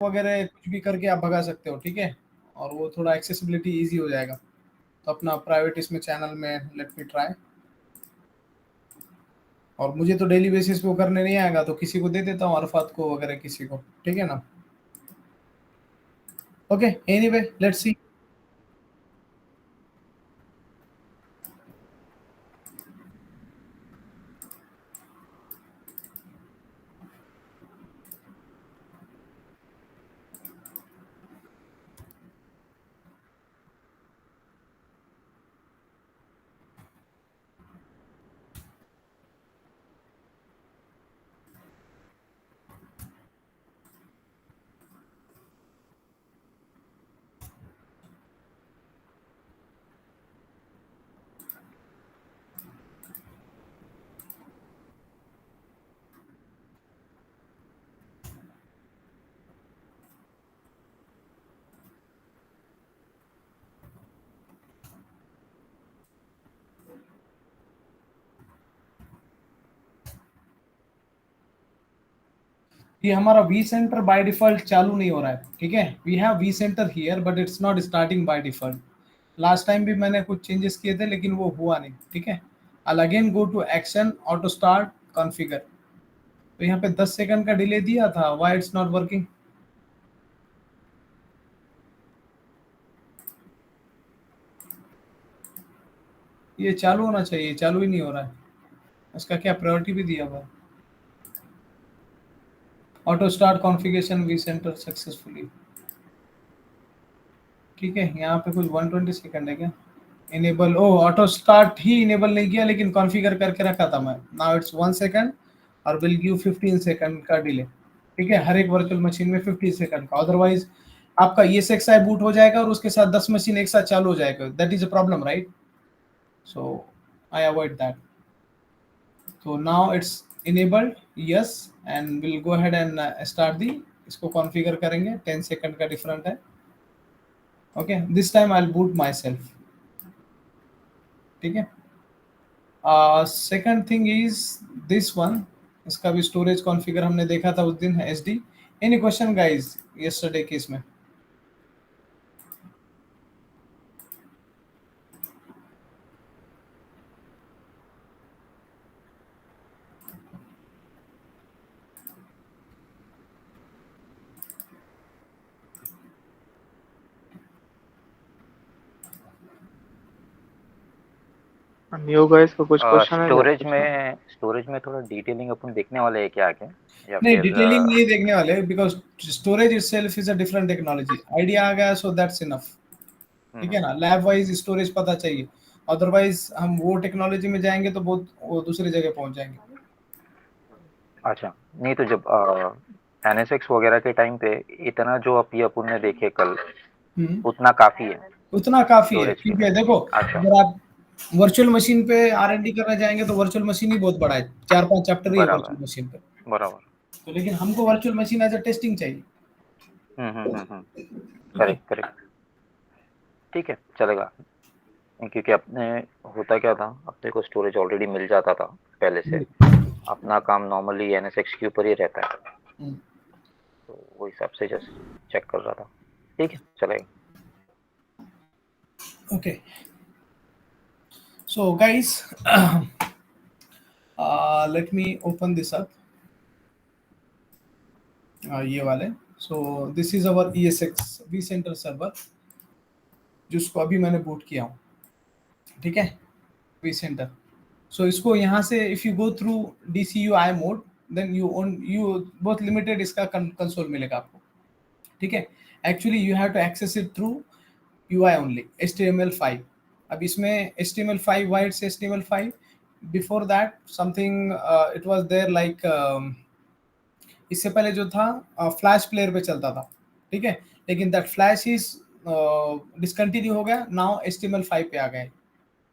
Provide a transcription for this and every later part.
वगैरह कुछ भी करके आप भगा सकते हो, ठीक है, और वो थोड़ा एक्सेसिबिलिटी इजी हो जाएगा। तो अपना प्राइवेट इसमें चैनल में लेट मी ट्राई, और मुझे तो डेली बेसिस पे वो करने नहीं आएगा, तो किसी को दे देता हूँ, अरफात को वगैरह किसी को, ठीक है ना। Okay, anyway let's see. ये हमारा वी सेंटर बाय डिफॉल्ट चालू नहीं हो रहा है, ठीक है। We have vCenter here but it's not starting by default. Last time भी मैंने कुछ चेंजेस किए थे लेकिन वो हुआ नहीं, ठीक है। I'll again go to action auto start configure। तो यहाँ पे 10 सेकंड का डिले दिया था, why it's not working? ये चालू होना चाहिए, चालू ही नहीं हो रहा है। उसका क्या प्रायोरिटी भी दिया हुआ है? Auto start configuration vCenter successfully, ठीक है। यहाँ पे कुछ 120 सेकंड है क्या? इनेबल, ओ ऑटो स्टार्ट ही इनेबल नहीं किया लेकिन कॉन्फ़िगर करके रखा था मैं। नाउ इट्स 1 सेकंड और विल गिव 15 सेकंड का डिले, ठीक है। हर एक वर्चुअल मशीन में 15 सेकंड का, अदरवाइज आपका ESXi बूट हो जाएगा और उसके साथ 10 मशीन एक साथ चालू हो जाएगा। That is a problem, right? So I avoid that. तो now it's enabled, yes, and will go ahead and start the. इसको कॉन्फ़िगर करेंगे, 10 सेकंड का डिफरेंट है। Okay, this time I will boot myself, ठीक है। Second thing is this one, इसका भी storage configure हमने देखा था उस दिन, है SD। Any question guys yesterday case में? न्यू गाइस का कुछ क्वेश्चन है क्या? स्टोरेज में थोड़ा डिटेलिंग अपन देखने वाले हैं क्या आगे, या नहीं, फिर डिटेलिंग नहीं देखने वाले, because storage itself is a different technology. Idea आ गया सो दैट्स इनफ, ठीक है ना। लैब वाइज स्टोरेज पता चाहिए, अदरवाइज हम वो टेक्नोलॉजी में जाएंगे तो बहुत वो दूसरी जगह पहुंच जाएंगे। अच्छा, नहीं तो जब NSX वगैरह के टाइम पे इतना जो अपन ने देखे कल, उतना काफी है उतना काफी है, स्टोरेज के ठीक है। लिए। देखो, अच्छा, अगर आप वर्चुअल मशीन पे R&D करने जाएंगे तो वर्चुअल मशीन ही बहुत बड़ा है, 4-5 चैप्टर ही है बराबर वर्चुअल मशीन पे। बराबर। तो लेकिन हमको virtual machine as a testing चाहिए, ठीक है। करेक्ट करेक्ट, ठीक है, चलेगा। क्योंकि अपने होता क्या था, अपने को स्टोरेज ऑलरेडी मिल जाता था पहले से। अपना काम नॉर्मली NSX के ऊपर ही रहता है, तो वो हिसाब से जस्ट चेक कर रहा था। ठीक है, चलेगा। Okay, so guys let me open this up, ये वाले। So this is our ESX vCenter server, जिसको अभी मैंने बूट किया हूँ, ठीक है, वी सेंटर। सो इसको यहाँ से if you go through DCUI mode, then you बहुत लिमिटेड इसका कंसोल मिलेगा आपको, ठीक है। Actually you have to access it through UI only, HTML5। अब इसमें HTML5, why it's HTML5? Before that something it was there like, इससे पहले जो था फ्लैश प्लेयर पे चलता था, ठीक है। लेकिन दैट फ्लैश इज डिसकंटिन्यू हो गया, नाउ HTML5 पे आ गए,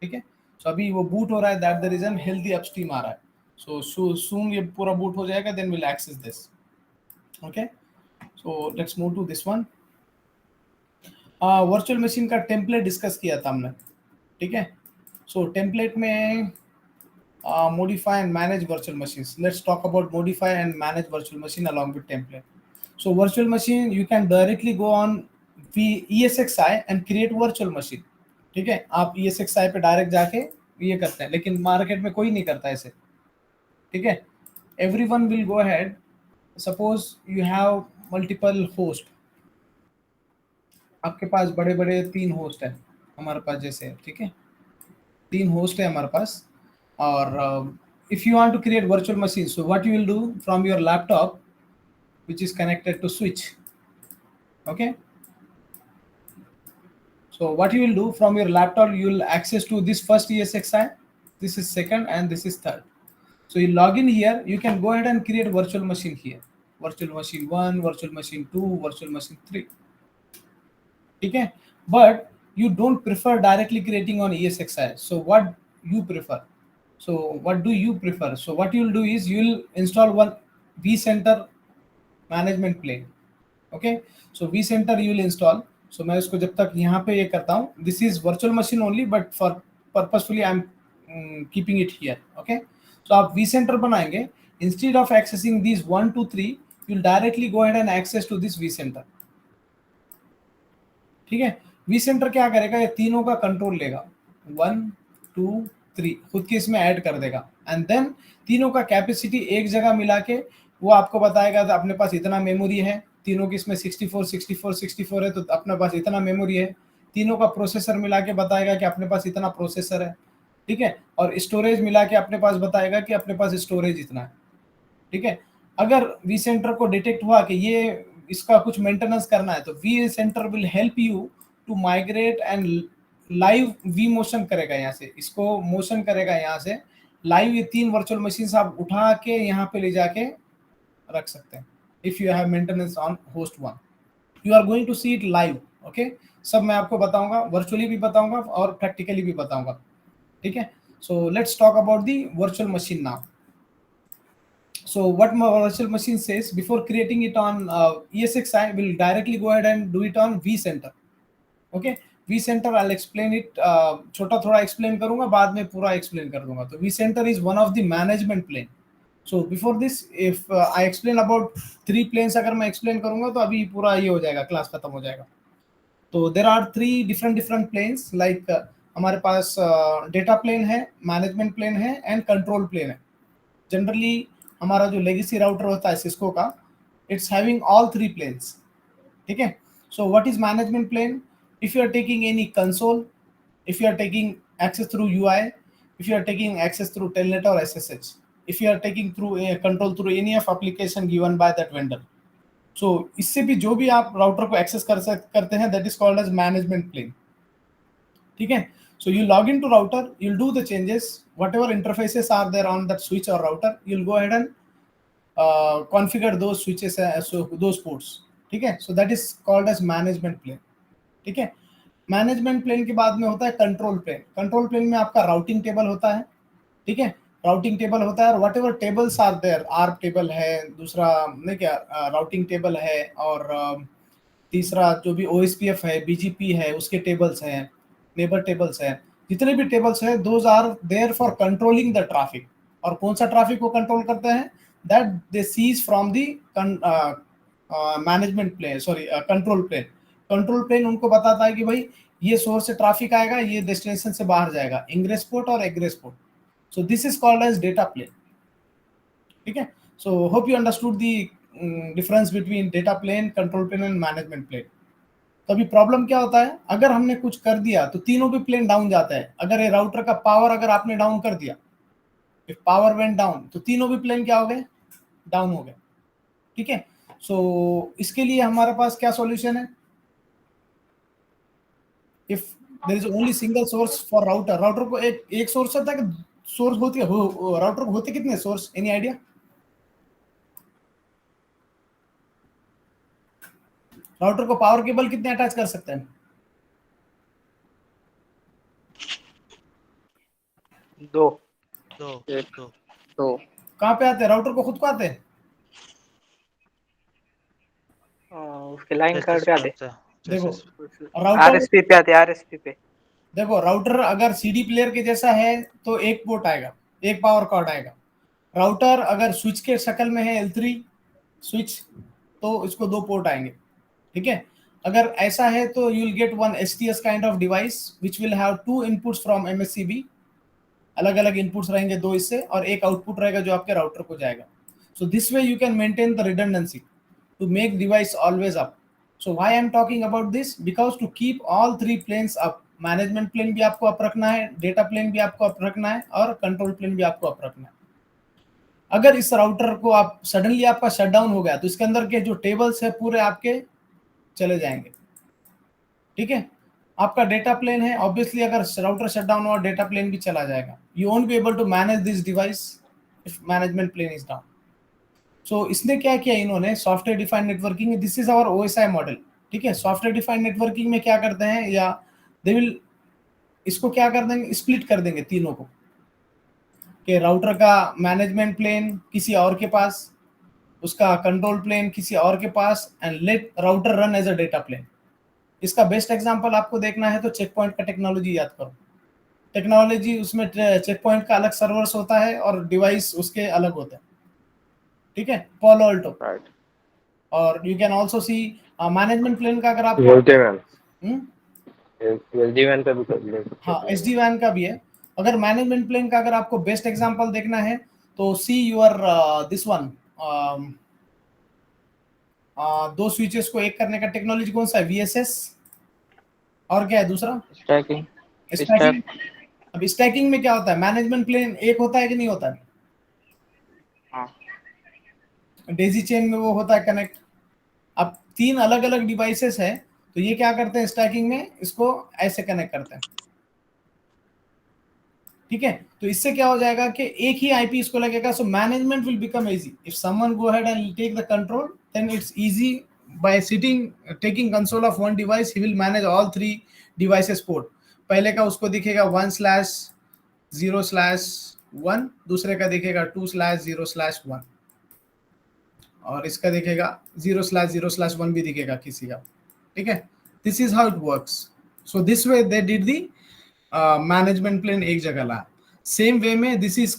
ठीक है। सो अभी वो बूट हो रहा है, that the reason healthy upstream आ रहा है। सो सून ये पूरा बूट हो जाएगा, then will access this, okay. So let's move to this one. Virtual machine का टेम्पलेट डिस्कस किया था हमने, ठीक है। सो टेम्पलेट में modify and manage virtual machines. Let's talk about modify and manage virtual machine along with template. So virtual machine, you can directly go on ESXi and create virtual machine. ठीक है, आप ESXi पे direct जाके ये करते हैं, लेकिन market में कोई नहीं करता ऐसे. ठीक है, everyone will go ahead. Suppose you have multiple host. आपके पास बड़े बड़े 3 होस्ट हैं हमारे पास जैसे. ठीक है, 3 होस्ट है हमारे पास. और if you want to create virtual machine, so what you will do from your laptop which is connected to switch. Okay, so what you will do from your laptop, you will access to this first ESXi, this is second, and this is third. So you log in here, you can go ahead and create virtual machine here. Virtual machine 1, virtual machine 2, virtual machine 3. Okay, but you don't prefer directly creating on ESXi. So what you prefer? So what do you prefer? So what you'll do is you'll install one vCenter management plane. Okay, so vCenter you will install. So मैं इसको जब तक यहाँ पे ये करता हूँ, this is virtual machine only, but for purposefully I'm keeping it here. Okay, so आप vCenter बनाएंगे. Instead of accessing these 1, 2, 3, you'll directly go ahead and access to this vCenter. ठीक है, vCenter क्या करेगा, ये तीनों का कंट्रोल लेगा. 1, 2, 3 खुद के इसमें ऐड कर देगा, एंड देन तीनों का कैपेसिटी एक जगह मिला के वो आपको बताएगा तो अपने पास इतना मेमोरी है, तीनों की इसमें 64, 64, 64 है तो अपने पास इतना मेमोरी है. तीनों का प्रोसेसर मिला के बताएगा कि अपने पास इतना प्रोसेसर है. ठीक है, और स्टोरेज मिला के अपने पास बताएगा कि अपने पास स्टोरेज इतना है. ठीक है, अगर vCenter को डिटेक्ट हुआ कि ये इसका कुछ मेंटेनेंस करना है तो vCenter will help you to migrate and live vMotion करेगा, यहाँ से इसको मोशन करेगा, यहाँ से लाइव ये 3 वर्चुअल मशीन आप उठा के यहाँ पे ले जाके रख सकते हैं. If you have maintenance on host 1, you are going to see it live. Okay, सब मैं आपको बताऊंगा, वर्चुअली भी बताऊंगा और प्रैक्टिकली भी बताऊंगा. ठीक है, so let's talk about the virtual machine now. So what my virtual machine says, before creating it on ESXi, we'll directly go ahead and do it on vCenter. Okay, vCenter I'll explain it. छोटा थोड़ा explain करूँगा, बाद में पूरा explain कर दूँगा. तो vCenter is one of the management plane. So before this, if I explain about 3 planes, अगर मैं explain करूँगा तो अभी पूरा ये हो जाएगा, class खत्म हो जाएगा. तो there are 3 different planes. Like हमारे पास data plane है, management plane है, and control plane है. Generally हमारा जो लेगेसी राउटर होता है सिस्को का, इट्स हैविंग ऑल 3 प्लेन्स. ठीक है, so what is management plane? If you are taking any console, if you are taking access through UI, if you are taking access through telnet और SSH, if you are taking through control through any of application given by that vendor, so इससे भी जो भी आप router को access करते हैं, that is called as management plane. ठीक है, so you log into router, you'll do the changes, whatever interfaces are there on that switch or router, you'll go ahead and configure those switches, so those ports. ठीक है, so that is called as management plane. ठीक है, management plane के बाद में होता है control plane. Control plane में आपका राउटिंग टेबल होता है. ठीक है, राउटिंग टेबल होता है, और whatever tables are there, ARP table है, दूसरा नहीं क्या राउटिंग टेबल है, और तीसरा जो भी OSPF है, BGP है, उसके टेबल्स हैं, नेबर टेबल्स है, जितने भी टेबल्स है, those are there for controlling the traffic. और कौन सा ट्रैफिक को कंट्रोल करते हैं? That they sees from the management plane, sorry control plane. Control plane उनको बताता है कि भाई ये सोर्स से ट्रैफिक आएगा, ये डेस्टिनेशन से बाहर जाएगा, इंग्रेस पोर्ट और egress port. So this is called as data plane. ठीक है, so hope you understood the difference between data plane, control plane and management plane. तो अभी प्रॉब्लम क्या होता है, अगर हमने कुछ कर दिया तो तीनों भी प्लेन डाउन जाता है. अगर ये राउटर का पावर अगर आपने डाउन कर दिया, इफ पावर वेंट डाउन, तो तीनों भी प्लेन क्या हो गए? डाउन हो गए. ठीक है, सो इसके लिए हमारे पास क्या सॉल्यूशन है? If there is only single source for router, router को एक सोर्स होता है कि सोर्स होती है, राउटर को होते कितने सोर्स? Any idea? राउटर को पावर केबल कितने अटैच कर सकते हैं? 2. कहाँ पे आते हैं? राउटर को खुद को आते हैं? उसके लाइन कार्ड पे आते हैं. देखो राउटर आरएसपी पे आते हैं, आरएसपी पे. देखो राउटर अगर सीडी प्लेयर के जैसा है तो एक पोर्ट आएगा, एक पावर कॉर्ड आएगा. राउटर अगर स्विच के शक्ल में है, L3 स्विच, तो इसको 2 पोर्ट आएंगे, ठीक है। अगर ऐसा है तो you will get one STS kind of device which will have 2 inputs from MSCB, अलग अलग इनपुट्स रहेंगे 2 इससे, और एक आउटपुट रहेगा जो आपके राउटर को जाएगा। So this way you can maintain the redundancy to make device always up. So why I am talking about this, because to keep all 3 planes up, management plane भी आपको अप रखना है, data plane भी आपको up रखना है, और control plane भी आपको अप रखना है। अगर इस राउटर को आप सडनली आपका शटडाउन हो गया तो इसके अंदर के जो टेबल्स है पूरे आपके चले जाएंगे, ठीक है। आपका डेटा प्लेन है, ऑब्वियसली अगर राउटर शटडाउन हुआ डेटा प्लेन भी चला जाएगा। You won't be able to manage this device if management plane is down. So इसने क्या किया, इन्होंने software defined networking, this is our OSI model, ठीक है। सॉफ्टवेयर डिफाइंड नेटवर्किंग में क्या करते हैं, या दे विल इसको क्या कर देंगे, स्प्लिट कर देंगे तीनों को, कि राउटर का मैनेजमेंट प्लेन किसी और के पास, उसका कंट्रोल प्लेन किसी और के पास, and let router run as a data plane. इसका बेस्ट एग्जांपल आपको देखना है तो चेक पॉइंट का टेक्नोलॉजी याद करो। टेक्नोलॉजी उसमें चेक पॉइंट का अलग सर्वर्स होता है और डिवाइस उसके अलग होते हैं, ठीक है, पालो अल्टो। राइट। और you can also see management plane का, अगर आप SD-WAN पे भी कर ले। हाँ, SD-WAN का भी है। अगर मैनेजमेंट प्लेन का अगर आपको बेस्ट एग्जांपल देखना है तो सी यूर दिस वन, 2 स्विचेस को एक करने का टेक्नोलॉजी कौन सा है, VSS, और क्या है दूसरा, स्टैकिंग। स्टैकिंग। अब स्टैकिंग में क्या होता है, मैनेजमेंट प्लेन एक होता है कि नहीं होता है, हाँ। डेजी चेन में वो होता है कनेक्ट। अब 3 अलग अलग डिवाइसेस है तो ये क्या करते हैं, स्टैकिंग में इसको ऐसे कनेक्ट करते हैं, ठीक है। तो इससे क्या हो जाएगा कि एक ही IP इसको लगेगा, so management will become easy. If someone go ahead and take the control, then it's easy by sitting taking control of one device, he will manage all 3 devices port. पहले का उसको दिखेगा 1/0/1, दूसरे का दिखेगा 2/0/1, और इसका दिखेगा 0/0/1 भी दिखेगा किसी का, ठीक है। This is how it works. So this way they did the management plane एक जगह ला। सेम वे में this is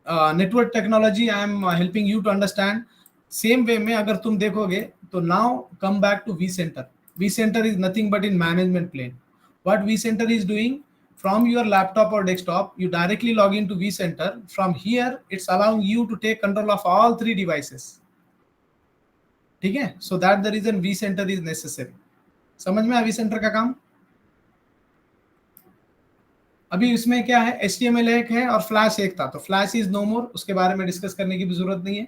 network technology, I am helping you to understand. Same way में अगर तुम देखोगे तो now come back to vCenter. vCenter is nothing but in management plane. What vCenter is doing, from your laptop or desktop, you directly log into vCenter. From here, it's allowing you to take control of all 3 devices. ठीक है, so that the reason vCenter is necessary. समझ में आया vCenter का काम। अभी इसमें क्या है, HTML एक है और फ्लैश एक था, तो फ्लैश इज नो मोर, उसके बारे में डिस्कस करने की भी जरूरत नहीं है।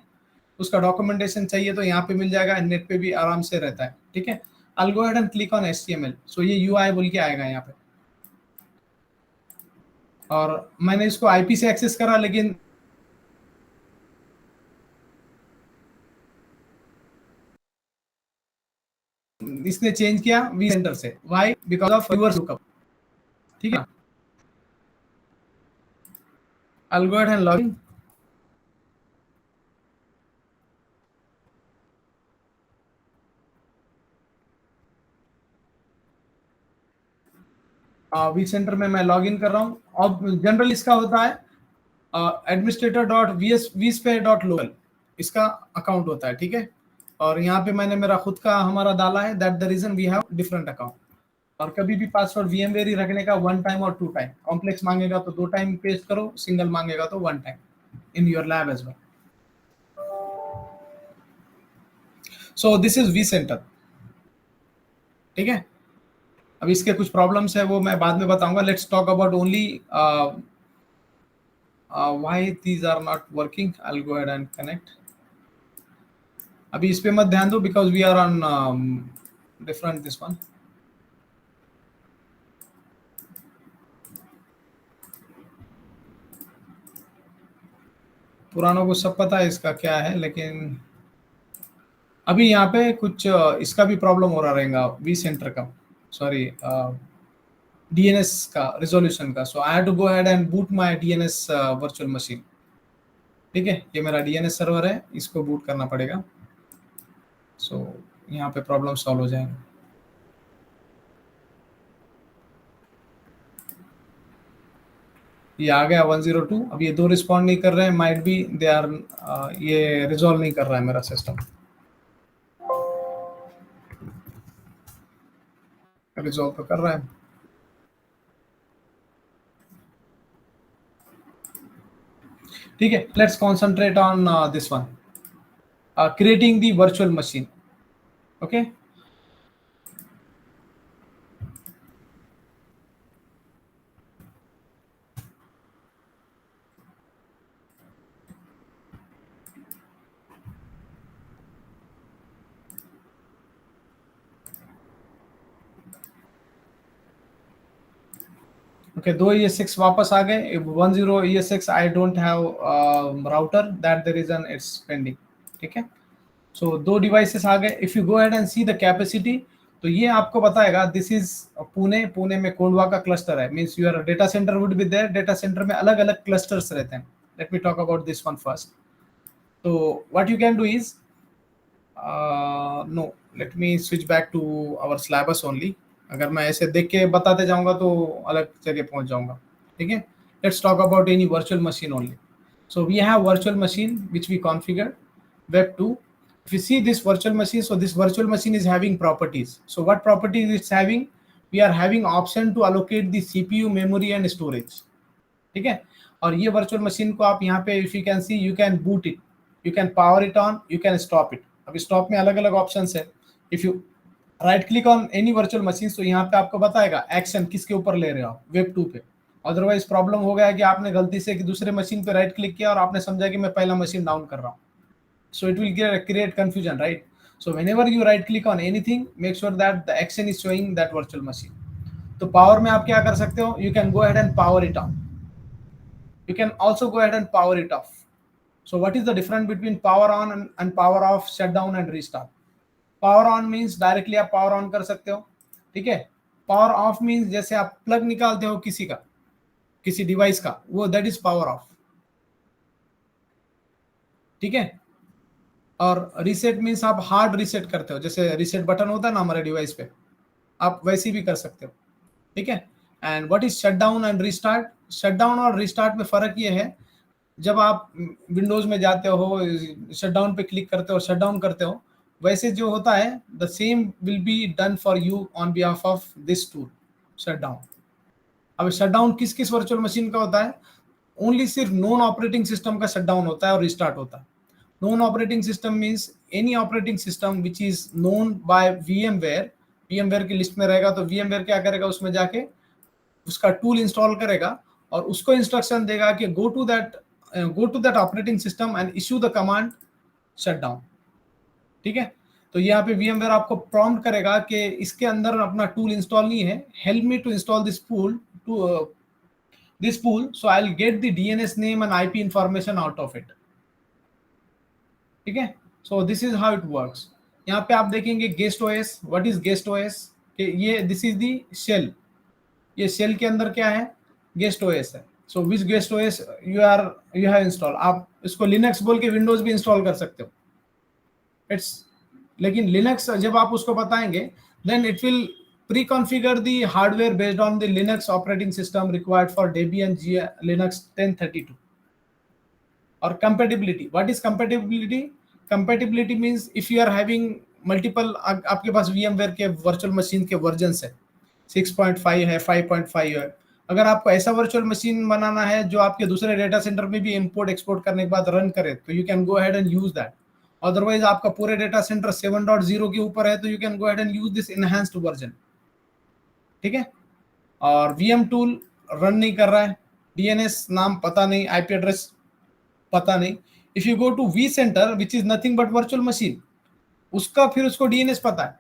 उसका डॉक्यूमेंटेशन चाहिए तो यहाँ पे मिल जाएगा, नेट पे भी आराम से रहता है, ठीक है। I'll go ahead and click on HTML. So ये UI बोल के आएगा यहाँ पे, और मैंने इसको IP से एक्सेस करा, लेकिन इसने चेंज किया vCenter से। Why? Because of reverse lookup, ठीक है। I'll go ahead and log in. vCenter में मैं लॉग इन कर रहा हूँ। अब जनरल इसका होता है administrator.vsphere.local, इसका अकाउंट होता है, ठीक है। और यहाँ पे मैंने मेरा खुद का हमारा डाला है, that the reason we have different account. और कभी भी पासवर्ड VMware ही रखने का, 1 टाइम और 2 टाइम। कॉम्प्लेक्स मांगेगा तो 2 टाइम पेस्ट करो, सिंगल मांगेगा तो 1 time in your lab as well. So this is vCenter, ठीक है। अब इसके कुछ प्रॉब्लम्स है वो मैं बाद में बताऊंगा। Let's talk about only why these are not working. I will go ahead and connect. अभी इस पे मत ध्यान दो because we are on different this one. पुरानों को सब पता है इसका क्या है, लेकिन अभी यहाँ पे कुछ इसका भी प्रॉब्लम हो रहा रहेगा, vCenter का, सॉरी DNS का रिजोल्यूशन का। So I have to go ahead and boot my DNS virtual machine, ठीक है। ये मेरा DNS सर्वर है, इसको बूट करना पड़ेगा। सो यहाँ पे प्रॉब्लम सॉल्व हो जाएंगे। ये आ गया 102। अब ये 2 रिस्पॉन्ड नहीं कर रहे हैं, माइट बी दे आर ये रिजॉल्व नहीं कर रहा है मेरा सिस्टम। रिजॉल्व तो कर रहा है। ठीक है, let's concentrate on this one, creating the virtual machine. Okay, okay, दो ES6 वापस आ गए। 10 ES6 I don't have router, that the reason it's pending. ठीक है, सो दो डिवाइसेस आ गए। If you go ahead and see the capacity, तो ये आपको बताएगा दिस इज पुणे, पुणे में कोंडवा का क्लस्टर है, means your data center would be there. Data center में अलग अलग क्लस्टर्स रहते हैं। Let me talk about this one first. तो what you can do is, no, let me switch back to our syllabus only. अगर मैं ऐसे देख के बताते जाऊंगा तो अलग जगह पहुंच जाऊंगा। ठीक है, let's talk about any virtual machine only. So we have virtual machine which we configured, web 2. If you see this virtual machine, so this virtual machine is having properties. So what properties it's having? We are having option to allocate the CPU, memory and storage. ठीक है, और ये virtual machine को आप यहाँ पे if you can see, you can boot it, you can power it on, you can stop it. अब stop में अलग अलग options है। If you right click on any virtual machine, तो यहाँ पे आपको बताएगा action किसके ऊपर ले रहे हो, web 2 पे। अदरवाइज प्रॉब्लम हो गया कि आपने गलती से कि दूसरे मशीन पे राइट क्लिक किया और आपने समझा कि मैं पहला मशीन डाउन कर रहा हूँ, so it will create confusion, right? So whenever you right click on anything, make sure that the action is showing that virtual machine. तो पावर में आप क्या कर सकते हो, you can go ahead and power it on, you can also go ahead and power it of. So what is the difference between power on and power of, shut down and restart? Power on means directly आप power on कर सकते हो। ठीक है, power of means जैसे आप plug निकालते हो किसी का, किसी डिवाइस का, वो दैट इज पावर ऑफ। ठीक है, और रीसेट मीन्स आप हार्ड रीसेट करते हो, जैसे रीसेट बटन होता है ना हमारे डिवाइस पे, आप वैसे भी कर सकते हो। ठीक है, and what is shut down and restart? Shut down और रीस्टार्ट में फर्क ये है, जब आप विंडोज में जाते हो, शट डाउन पे क्लिक करते हो, शट डाउन करते हो, वैसे जो होता है the same will be done for you on behalf of this tool, shut down. अब शटडाउन किस किस वर्चुअल मशीन का होता है? ओनली सिर्फ नॉन ऑपरेटिंग सिस्टम का शटडाउन होता है और रिस्टार्ट होता है। Non operating system means any operating system which is known by VMware, VMware की लिस्ट में रहेगा, तो VMware क्या करेगा, उसमें जाके उसका टूल इंस्टॉल करेगा और उसको इंस्ट्रक्शन देगा कि go to that operating system and issue the command shutdown. ठीक है, तो यहाँ पे VMware आपको प्रॉम्प्ट करेगा कि इसके अंदर अपना टूल इंस्टॉल नहीं है, help me to install this pool, so I'll get the DNS name and IP information out of it. ठीक है, so this is how it works. यहाँ पे आप देखेंगे guest OS. What is guest OS? कि ये this is the shell. ये shell के अंदर क्या है, guest OS है। So which guest OS you have installed? आप इसको Linux बोल के Windows भी इंस्टॉल कर सकते हो। लेकिन Linux जब आप उसको बताएंगे, then it will pre-configure the hardware based on the Linux operating system required for Debian Linux 1032. Or compatibility. What is compatibility? Compatibility means if you are having multiple, आपके पास VMware के virtual machine के versions है, 6.5 है, 5.5 है। अगर आपको ऐसा virtual machine बनाना है जो आपके दूसरे डेटा सेंटर में भी इंपोर्ट एक्सपोर्ट करने के बाद रन करे, तो you can go ahead and use that. Otherwise आपका पूरे डेटा सेंटर 7.0 के ऊपर है, तो you can go ahead and use this enhanced version. ठीक है, और VM टूल रन नहीं कर रहा है, DNS नाम पता नहीं, IP एड्रेस पता नहीं। If you go to vCenter which is nothing but virtual machine, उसका फिर उसको DNS पता है।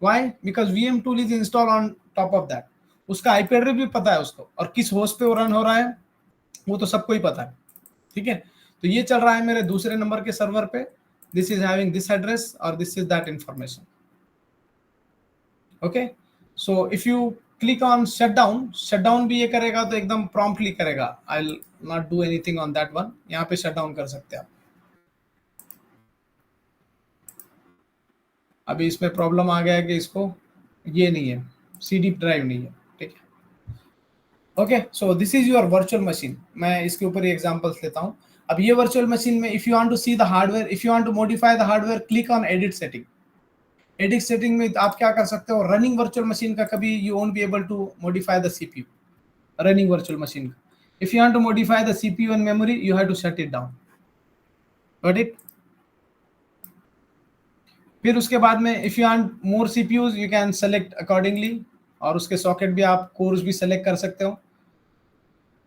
Why? Because VM tool is install on top of that. उसका IP एड्रेस भी पता है उसको, और किस होस्ट पे वो रन हो रहा है वो तो सबको ही पता है। ठीक है, तो ये चल रहा है मेरे दूसरे नंबर के सर्वर पे, this is having this address और this is that information. Okay, so if you click on shutdown भी ये करेगा तो एकदम प्रॉम्प्टली करेगा। I will not do anything on that one. यहाँ पे शटडाउन कर सकते हैं आप। अभी इसमें प्रॉब्लम आ गया है कि इसको ये नहीं है, CD ड्राइव नहीं है। ठीक है, okay, so this is your virtual machine. मैं इसके ऊपर ही एग्जांपल्स लेता हूँ। अब ये वर्चुअल मशीन में if you want to see the hardware, if you want to modify the hardware, click on edit setting. Edit setting में आप क्या कर सकते हो, रनिंग वर्चुअल मशीन का कभी you won't be able to modify the CPU, running virtual machine का। If you want to modify the CPU and memory you have to shut it down, got it. फिर उसके बाद में if you want more CPUs you can select accordingly, और उसके socket भी आप course भी सेलेक्ट कर सकते हो।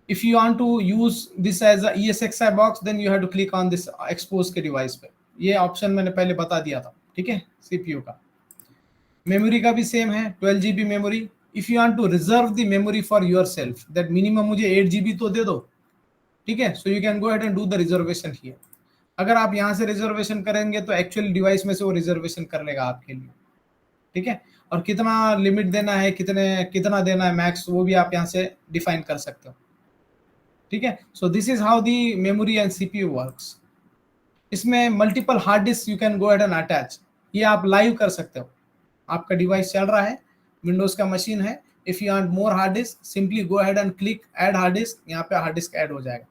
If you want to use this as a ESXi box then you have to click on this expose के डिवाइस पे, ये ऑप्शन मैंने पहले बता दिया था, ठीक है। सीपीयू का मेमोरी का भी सेम है, 12 GB memory. If you want to reserve the memory for yourself that minimum मुझे 8 GB तो दे दो, ठीक है, so you can go ahead and do the reservation here. अगर आप यहाँ से रिजर्वेशन करेंगे तो एक्चुअल डिवाइस में से वो रिजर्वेशन कर लेगा आपके लिए, ठीक है। और कितना लिमिट देना है, कितना देना है मैक्स, वो भी आप यहाँ से डिफाइन कर सकते हो, ठीक है। So this is how the memory and CPU works. इसमें multiple hard disk you can go ahead and attach, ये आप लाइव कर सकते हो। आपका डिवाइस चल रहा है, विंडोज का मशीन है, if you want more hard disk simply go ahead and click add hard disk, यहाँ पे हार्ड डिस्क ऐड हो जाएगा।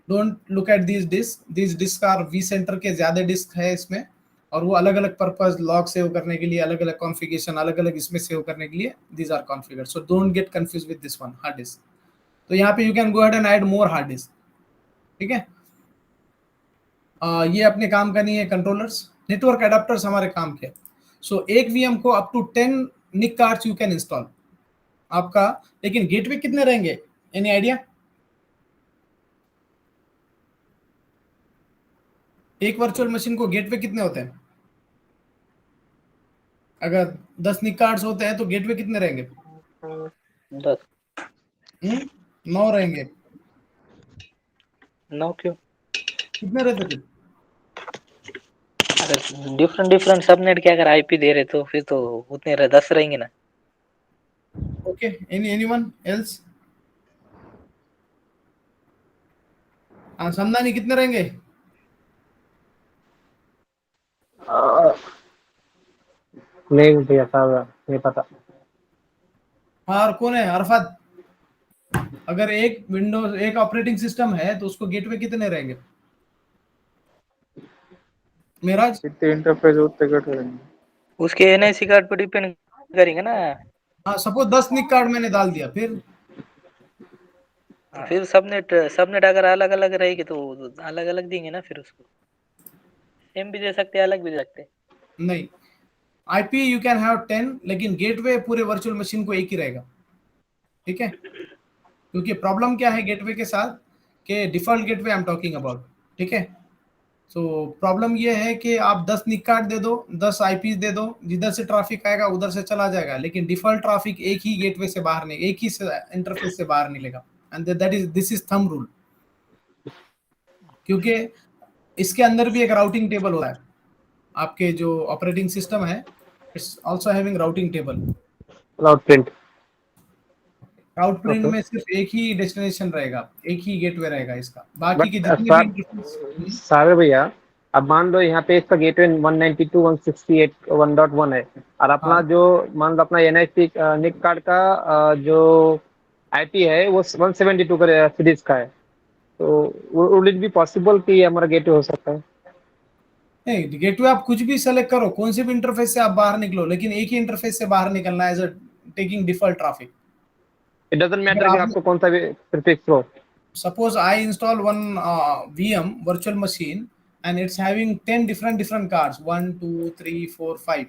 Don't look at this disk or vCenter के ज्यादा डिस्क है इसमें, और वो अलग अलग पर्पज, लॉग सेव करने के लिए, अलग अलग कॉन्फ़िगरेशन, अलग अलग इसमें सेव करने के लिए these are configured, so don't get confuse with this one hard disk. तो यहाँ पे you can go ahead and add more hard disk, ठीक है। ये अपने काम का नहीं है। कंट्रोलर्स, नेटवर्क एडाप्टर्स हमारे काम के। सो एक वीएम को up to 10 NIC cards you can install आपका, लेकिन गेटवे कितने रहेंगे, एनी आइडिया? एक वर्चुअल मशीन को गेटवे कितने होते हैं? अगर 10 निक कार्ड्स होते हैं तो गेटवे कितने रहेंगे? 10। 9 रहेंगे। 9 क्यों? कितने रहते थे? अगर डिफरेंट सबनेट के अगर आईपी दे रहे तो फिर तो उतने 10 रहेंगे ना। Okay, anyone else? समझानी कितने रहेंगे? नहीं भैया साहब नहीं पता। और कौन है? अरफात। अगर एक विंडोज, एक ऑपरेटिंग सिस्टम है तो उसको गेटवे कितने रहेंगे? मेराज? जितने इंटरफेस उतने कट रहेंगे। उसके एनआईसी कार्ड पर डिपेंड करेंगे ना। हाँ, सपोज 10 निक कार्ड मैंने डाल दिया, फिर सबनेट अगर अलग अलग रहेगी तो अलग अलग देंगे ना, फिर उसको सेम भी दे सकते हैं, अलग भी दे सकते हैं। नहीं, आईपी यू कैन हैव 10, लेकिन गेटवे पूरे वर्चुअल मशीन को एक ही रहेगा, ठीक है। क्योंकि प्रॉब्लम क्या है गेटवे के साथ, कि default gateway I am talking about, ठीक है। सो प्रॉब्लम ये है कि आप 10 निक कार्ड दे दो, 10 आईपी दे दो, जिधर से ट्रैफिक आएगा उधर से चला जाएगा, लेकिन डिफॉल्ट ट्रैफिक एक ही गेटवे से बाहर नहीं, एक ही इंटरफेस से बाहर निकलेगा, and this is thumb rule. क्योंकि इसके अंदर भी एक राउटिंग टेबल होता है, आपके जो ऑपरेटिंग सिस्टम है it's also having routing table. Cloud print में सिर्फ एक ही डेस्टिनेशन रहेगा, एक ही गेटवे रहेगा इसका, बाकी बट के जितने भी सारे भैया अब मान लो यहाँ पे इसका गेटवे 192.168 1.1 है, और अपना हाँ। जो मान लो अपना एनआईसी निक कार्ड का जो आईपी है वो 172 का सीरीज का है, तो वुड इट बी पॉसिबल कि हमारा गेटवे हो सकता है? नहीं, गेटवे आप कुछ भी सेलेक्ट करो, कौन से भी इंटरफेस से आप बाहर निकलो, लेकिन एक ही इंटरफेस से बाहर निकलना है, as a taking default traffic. It doesn't matter कि आपको कौन सा भी प्रीफिक्स हो। Suppose I install one VM virtual machine and it's having 10 different cards, 1 2 3 4 5,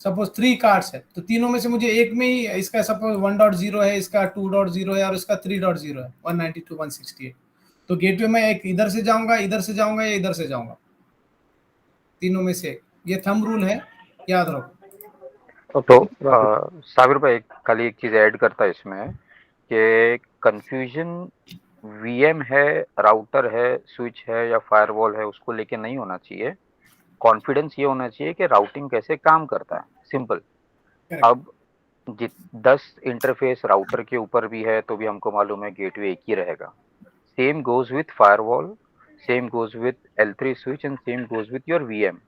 suppose 3 cards है, तो तीनों में से मुझे एक में ही इसका सपोज 1.0 है, इसका 2.0 है और इसका 3.0 है, 192.168, तो गेटवे में एक इधर से जाऊंगा, इधर से जाऊंगा या इधर से जाऊंगा, तीनों में से। ये थंब रूल है, याद रखो। तो साबिर भाई खाली एक चीज ऐड करता है इसमें कि कंफ्यूजन वीएम है, राउटर है, स्विच है या फायरवॉल है उसको लेके नहीं होना चाहिए। कॉन्फिडेंस ये होना चाहिए कि राउटिंग कैसे काम करता है, सिंपल। अब 10 इंटरफेस राउटर के ऊपर भी है तो भी हमको मालूम है गेटवे एक ही रहेगा। Same goes with firewall, same goes with L3 switch and same goes with your VM.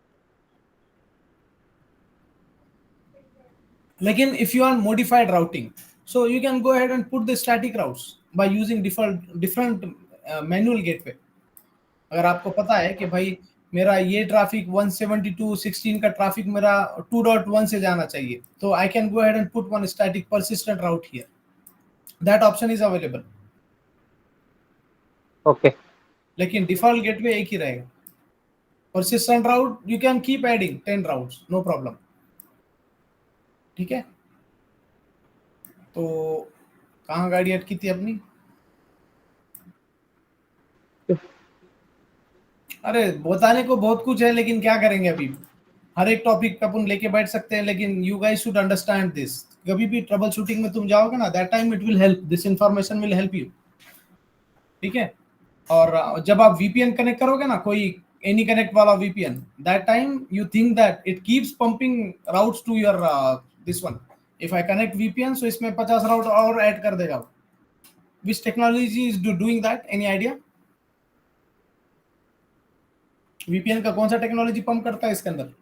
लेकिन if you want modified routing, so you can go ahead and put the static routes by using different manual gateway। अगर आपको पता है कि भाई मेरा ये traffic 172.16 का ट्रैफिक मेरा 2.1 से जाना चाहिए, तो I can go ahead and put one static persistent route here. That option is available. Okay. लेकिन डिफॉल्ट गेटवे एक ही रहेगा. persistent route you can keep adding 10 routes, no problem. ठीक है, तो कहाँ गाड़ी अटकी थी अपनी? अरे बताने को बहुत कुछ है, लेकिन क्या करेंगे अभी? हर एक टॉपिक अपन लेके बैठ सकते हैं, लेकिन you guys should understand this. कभी भी ट्रबल शूटिंग में तुम जाओगे ना, that time it will help, this information will help you. ठीक है, और जब आप वीपीएन कनेक्ट करोगे ना, कोई एनी कनेक्ट वाला VPN, that time you think that it keeps pumping routes to your this one. If I connect VPN, so इसमें 50 राउट और ऐड कर देगा. Which technology is doing that? Any idea? VPN का कौन सा technology pump करता है इसके अंदर?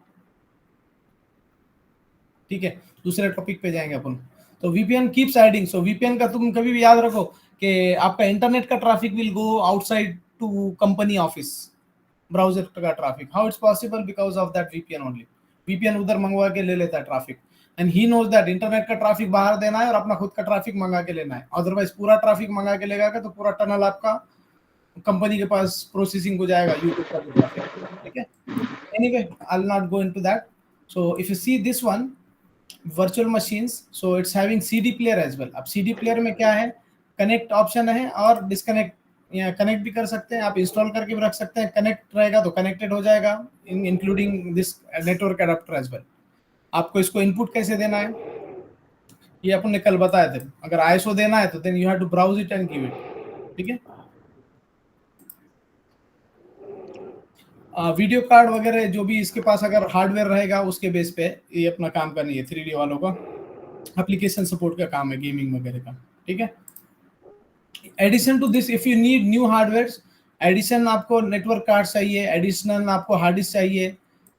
ठीक है, दूसरे टॉपिक पे जाएंगे अपन. तो वीपीएन कीप्स एडिंग. सो वीपीएन का तुम कभी भी याद रखो कि आपका इंटरनेट का traffic will go outside to company office. Browser का traffic, how it's possible? Because of that VPN only. VPN उधर मंगवा के ले लेता है traffic, and he knows that internet का ट्रैफिक बाहर देना है और अपना खुद का ट्रैफिक मंगा के लेना है. अदरवाइज पूरा ट्रैफिक मंगा के लेगा तो पूरा टनल आपका कंपनी के पास प्रोसेसिंग हो जाएगा यूट्यूब का ट्रैफिक. ठीक है, anyway I will not go into that. So if you see this one virtual machines, so it's having CD player as well. अब CD player में क्या है? कनेक्ट ऑप्शन है और डिस्कनेक्ट, या कनेक्ट भी कर सकते हैं आप, इंस्टॉल करके भी रख सकते हैं. कनेक्ट रहेगा तो कनेक्टेड हो जाएगा, including this network adapter as well. आपको इसको इनपुट कैसे देना है ये अपन ने कल बताए थे. अगर ISO देना है तो then you have to browse it and give it. ठीक है, वीडियो कार्ड वगैरह जो भी इसके पास अगर हार्डवेयर रहेगा उसके बेस पे ये अपना काम करनी है. 3D वालों का एप्लीकेशन सपोर्ट का काम है, गेमिंग वगैरह का. ठीक है, addition to this, if you need new hardware addition, आपको नेटवर्क कार्ड चाहिए, एडिशनल आपको हार्ड डिस्क चाहिए,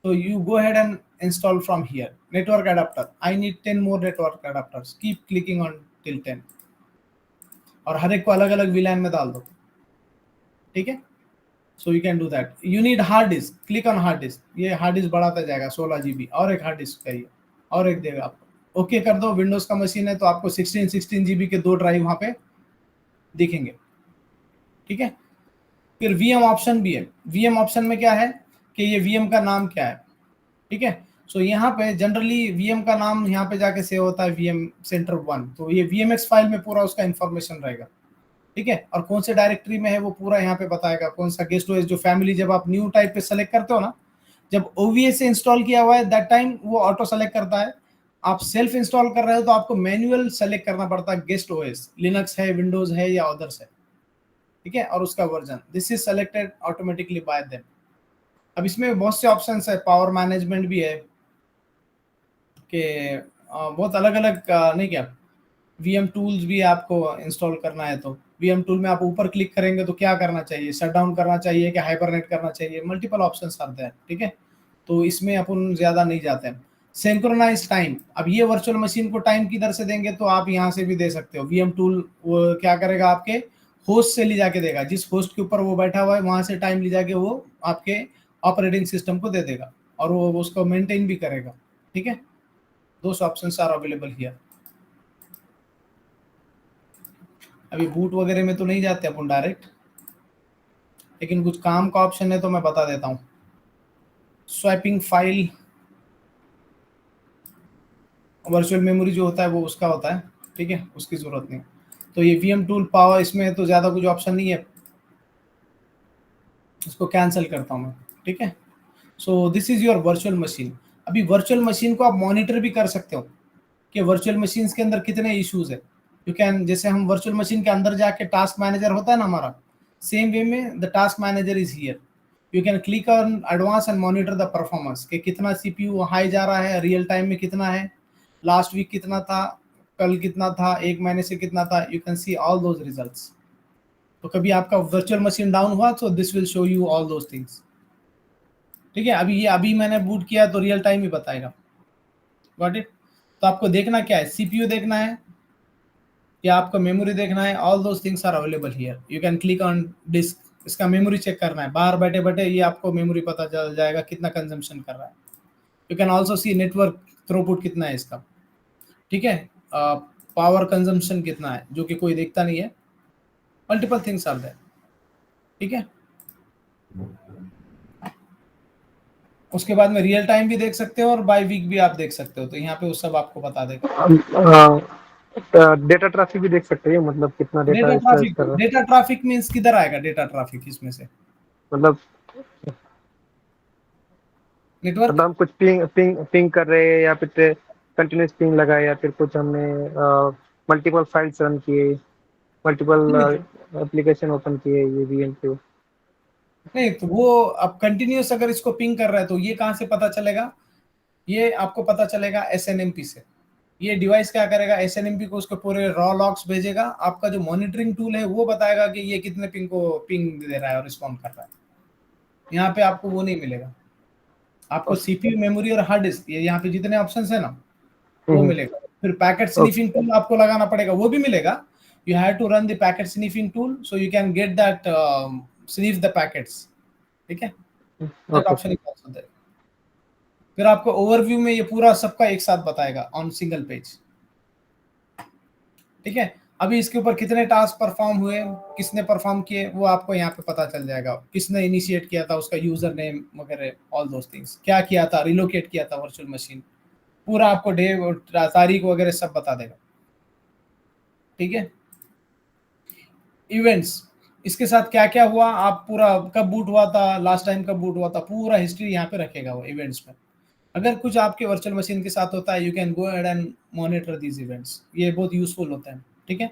तो you go ahead and install from here. Network adapter, I need 10 more network adapters. Keep clicking on till 10 और हर एक को अलग अलग VLAN में डाल दो. ठीक है, so you can do that. You need hard disk, click on hard disk. ये हार्ड डिस्क बढ़ाता जाएगा 16 GB और एक हार्ड डिस्क चाहिए और एक देगा आपको. ओके कर दो. विंडोज का मशीन है तो आपको 16 GB के 2 ड्राइव वहां पे दिखेंगे. ठीक है, फिर VM ऑप्शन भी है. VM ऑप्शन में क्या है कि ये VM का नाम क्या है. ठीक है, सो यहाँ पे जनरली VM का नाम यहाँ पे जाके सेव होता है VM सेंटर 1, तो ये VMX फाइल में पूरा उसका इंफॉर्मेशन रहेगा. ठीक है, और कौन से डायरेक्टरी में है वो पूरा यहाँ पे बताएगा. कौन सा गेस्ट ओएस जो फैमिली, जब आप न्यू टाइप पे सेलेक्ट करते हो ना, जब OVS से इंस्टॉल किया हुआ है दैट टाइम वो ऑटो सेलेक्ट करता है. आप सेल्फ इंस्टॉल कर रहे हो तो आपको मैन्युअल सेलेक्ट करना पड़ता है. गेस्ट OS लिनक्स है, विंडोज है या अदर्स है. ठीक है, और उसका version, this is selected automatically bye them. अब इसमें बहुत से ऑप्शंस है. पावर मैनेजमेंट भी है कि बहुत अलग अलग, नहीं क्या, VM टूल्स भी आपको इंस्टॉल करना है तो VM टूल में आप ऊपर क्लिक करेंगे तो क्या करना चाहिए, शट डाउन करना चाहिए कि हाइबरनेट करना चाहिए, मल्टीपल ऑप्शंस आते हैं. ठीक है, तो इसमें अपन ज्यादा नहीं जाते हैं. सिंक्रोनाइज टाइम, अब ये वर्चुअल मशीन को टाइम किधर से देंगे तो आप यहाँ से भी दे सकते हो. VM टूल वो क्या करेगा, आपके होस्ट से ले जाके देगा, जिस होस्ट के ऊपर वो बैठा हुआ है वहां से टाइम ले जाके वो आपके ऑपरेटिंग सिस्टम को दे देगा और वो उसको मेंटेन भी करेगा. ठीक है, दोस ऑप्शंस आर अवेलेबल हियर. अभी बूट वगैरह में तो नहीं जाते अपन डायरेक्ट, लेकिन कुछ काम का ऑप्शन है तो मैं बता देता हूँ. स्वैपिंग फाइल, वर्चुअल मेमोरी जो होता है वो उसका होता है. ठीक है, उसकी जरूरत नहीं. तो ये VM टूल पावर, इसमें तो ज्यादा कुछ ऑप्शन नहीं है, इसको कैंसिल करता हूँ मैं. ठीक है, so this is your virtual machine. अभी वर्चुअल मशीन को आप मॉनिटर भी कर सकते हो कि वर्चुअल मशीन के अंदर कितने इश्यूज है. यू कैन, जैसे हम वर्चुअल मशीन के अंदर जाके टास्क मैनेजर होता है ना हमारा, सेम वे में the task manager is here. You can click on advance and monitor the performance कि कितना CPU हाई जा रहा है, रियल टाइम में कितना है, लास्ट वीक कितना था, कल कितना था, एक महीने से कितना था. You can see all those results. तो कभी आपका वर्चुअल मशीन डाउन हुआ तो this will show you all those things. ठीक है, अभी मैंने बूट किया तो रियल टाइम ही बताएगा. Got it. तो आपको देखना क्या है, CPU देखना है या आपको मेमोरी देखना है, all those things are available here. You can click on disk इसका मेमोरी चेक करना है, बाहर बैठे बैठे ये आपको मेमोरी पता चल जाएगा कितना कंजम्पशन कर रहा है। You can also see network throughput कितना है इसका, ठीक है, पावर कंजम्पशन कितना है, जो कि कोई देखता नहीं है। मल्टीपल थिंग्स आर देयर, ठीक है। उसके बाद में रियल टाइम भी देख सकते हो और बाय वीक भी आप देख सकते हो, तो यहाँ पे वो सब आपको बता देगा। डेटा ट्रैफिक भी देख सकते हैं, मतलब कितना डेटा डेटा इसका ट्रैफिक, कर रहा है, डेटा ट्रैफिक मींस किधर आएगा डेटा ट्रैफिक इसमें से? मतलब नेटवर्क, हम कुछ पिंग पिंग पिंग कर रहे हैं या फिर कंटिन्यूस पिंग लगाए या फिर कुछ हमने मल्टीपल फाइल्स रन किए, मल्टीपल एप्लीकेशन ओपन किए ये वीएम पे। नहीं तो वो अब कंटिन्यूस अगर इसको पिंग कर रहा है तो ये कहाँ से पता चलेगा? ये आपको पता चलेगा एसएनएमपी से। ये डिवाइस क्या करेगा, एसएनएमपी को उसके पूरे रॉ लॉग्स भेजेगा, आपका जो मॉनिटरिंग टूल है वो बताएगा कि ये कितने पिंग को पिंग दे रहा है और रिस्पॉन्ड कर रहा है। यहाँ पे आपको वो नहीं मिलेगा, आपको सीपीयू, मेमोरी और हार्ड डिस्क, ये यहाँ पे जितने ऑप्शंस है ना वो मिलेगा। फिर पैकेट स्निफिंग टूल आपको लगाना पड़ेगा, वो भी मिलेगा। You have to run the packet sniffing tool so you can get that sniff the packets, ठीक है, that option is also there. फिर आपको ओवरव्यू में ये पूरा सबका एक साथ बताएगा ऑन सिंगल पेज, ठीक है। अभी इसके ऊपर कितने टास्क परफॉर्म हुए, किसने परफॉर्म किए, वो आपको यहाँ पे पता चल जाएगा। किसने इनिशिएट किया था, उसका यूजर नेम वगैरह, ऑल दोस थिंग्स, क्या किया था, रिलोकेट किया था वर्चुअल मशीन, पूरा आपको डे तारीख वगैरह सब बता देगा, ठीक है। इवेंट्स, इसके साथ क्या क्या हुआ, आप पूरा कब बूट हुआ था, लास्ट टाइम कब बूट हुआ था, पूरा हिस्ट्री यहाँ पे रखेगा वो इवेंट्स में। अगर कुछ आपके वर्चुअल मशीन के साथ होता है you can go ahead and monitor these events, ये बहुत यूजफुल होता है, ठीक है।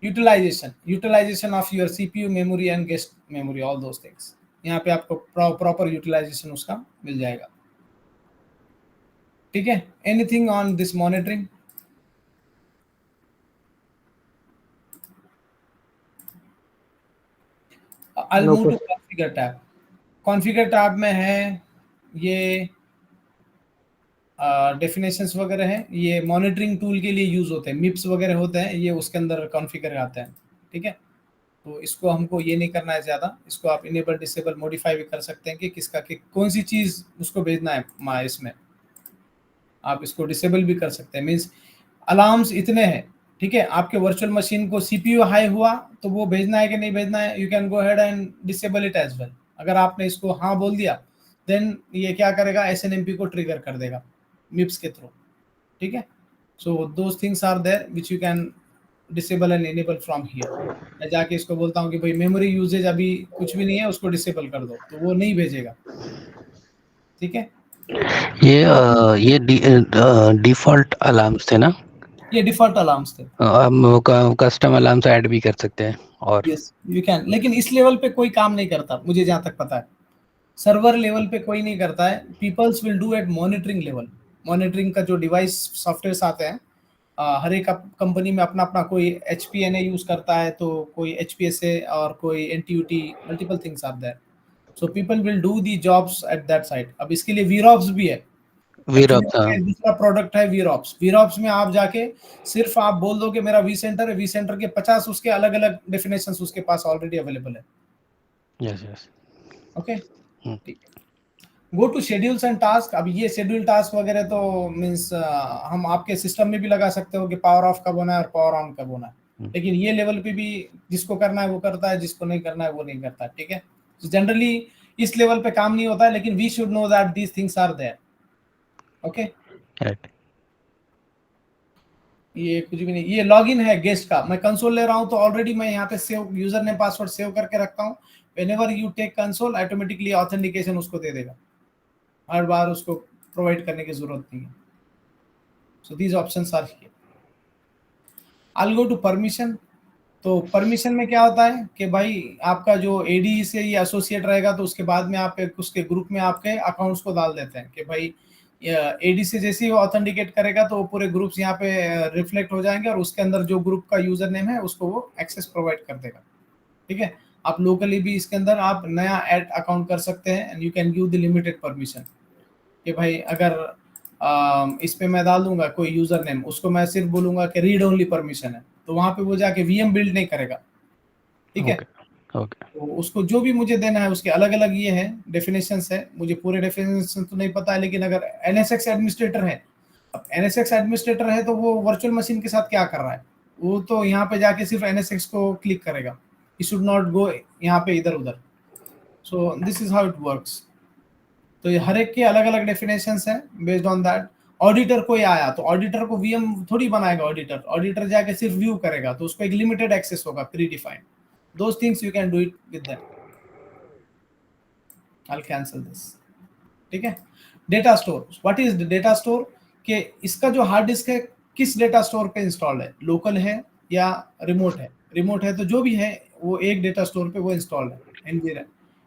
Utilization of your CPU, memory and guest memory, all those things, यहाँ पे आपको प्रॉपर यूटिलाइजेशन उसका मिल जाएगा, ठीक है। Anything on this monitoring? I'll move to configure tab. Configure tab में है ये डेफिनेशंस वगैरह है, ये मॉनिटरिंग टूल के लिए यूज होते हैं, मिप्स वगैरह होते हैं, ये उसके अंदर कॉन्फ़िगर आते हैं, ठीक है। तो इसको हमको ये नहीं करना है ज़्यादा, इसको आप इनेबल डिसेबल मॉडिफाई भी कर सकते हैं कि किसका कि कौन सी चीज़ उसको भेजना है, इसमें आप इसको डिसेबल भी कर सकते हैं। मीन्स अलार्म्स इतने हैं, ठीक है, आपके वर्चुअल मशीन को सीपीयू हाई हुआ तो वो भेजना है कि नहीं भेजना है, you can go ahead and disable it as well. अगर आपने इसको हाँ बोल दिया देन ये क्या करेगा, एसएनएमपी को ट्रिगर कर देगा मिप्स के थ्रू, ठीक है। So those things are there which you can disable and enable from here. मैं जाके इसको बोलता हूँ कि भाई मेमोरी यूजेज अभी कुछ भी नहीं है, उसको डिसेबल कर दो, तो वो नहीं भेजेगा, ठीक है। ये डिफॉल्ट अलार्म्स थे ना? ये डिफॉल्ट अलार्म्स थे, हम कस्टम अलार्म्स ऐड भी कर सकते हैं और यस यू कैन, लेकिन इस लेवल पे कोई काम नहीं करता मुझे जहाँ तक पता है, सर्वर लेवल पे कोई नहीं करता है। Peoples will do at monitoring level. Monitoring का जो डिवाइस सॉफ्टवेयर आते हैं, हर एक कंपनी में अपना अपना, कोई HPNA यूज करता है तो कोई HPSA और कोई NTUT, multiple things are there. So people will do the jobs at that side. अब इसके लिए वीरॉप्स भी है, दूसरा प्रोडक्ट है वीरॉप्स। वीरॉप्स में आप जाके सिर्फ आप बोल दो कि मेरा वी सेंटर है, वी सेंटर के 50 उसके अलग अलग डेफिनेशंस उसके पास ऑलरेडी अवेलेबल है, यस ओके, ठीक है। Go to schedules and task. अब ये शेड्यूल टास्क वगैरह तो मींस हम आपके सिस्टम में भी लगा सकते हो कि पावर ऑफ कब होना है और पावर ऑन कब होना है, लेकिन ये लेवल पे भी जिसको करना है वो करता है, जिसको नहीं करना है वो नहीं करता, ठीक है। जनरली इस लेवल पे काम नहीं होता है, लेकिन we should know that these things are there, okay. ये कुछ भी नहीं, ये लॉगिन है गेस्ट का, मैं कंसोल ले रहा हूँ तो ऑलरेडी मैं यहाँ पे save username password save करके रखता हूँ। Whenever you take console automatically authentication उसको दे देगा, हर बार उसको प्रोवाइड करने की जरूरत नहीं है। So these options are here. I will go to permission. तो परमिशन में क्या होता है कि भाई आपका जो एडी से ये एसोसिएट रहेगा तो उसके बाद में आप उसके ग्रुप में आपके अकाउंट्स को डाल देते हैं कि भाई एडी से जैसे ही वो ऑथेंटिकेट करेगा तो वो पूरे ग्रुप्स यहाँ पे रिफ्लेक्ट हो जाएंगे और उसके अंदर जो ग्रुप का यूजर नेम है उसको वो एक्सेस प्रोवाइड कर देगा, ठीक है। आप लोकली भी इसके अंदर आप नया ऐड अकाउंट कर सकते हैं and you can give the limited permission कि भाई अगर इस पे मैं डाल दूंगा कोई यूजर नेम, उसको मैं सिर्फ बोलूंगा कि रीड ओनली परमिशन है, तो वहां पे वो जाके VM बिल्ड नहीं करेगा, ठीक है। ओके तो उसको जो भी मुझे देना है उसके अलग अलग ये है डेफिनेशंस है, मुझे पूरे डेफिनेशन तो नहीं पता है, लेकिन अगर NSX एडमिनिस्ट्रेटर है, अब NSX एडमिनिस्ट्रेटर है तो वो वर्चुअल मशीन के साथ क्या कर रहा है, वो तो यहाँ पे जाके सिर्फ NSX को क्लिक करेगा, ही शुड नॉट गो यहाँ पे इधर उधर। सो this is how it works. तो ये हर एक के अलग अलग डेफिनेशंस हैं, बेस्ड ऑन दैट। ऑडिटर कोई आया तो ऑडिटर को VM थोड़ी बनाएगा, ऑडिटर जाके सिर्फ व्यू करेगा, तो उसको एक लिमिटेड एक्सेस होगा, pre defined. Those things you can do it with that. I'll cancel this। ठीक है। Data store, what is data store, कि इसका जो हार्ड डिस्क है किस डेटा स्टोर पे इंस्टॉल है, लोकल है या रिमोट है। रिमोट है तो जो भी है वो एक डेटा स्टोर पे वो इंस्टॉल है,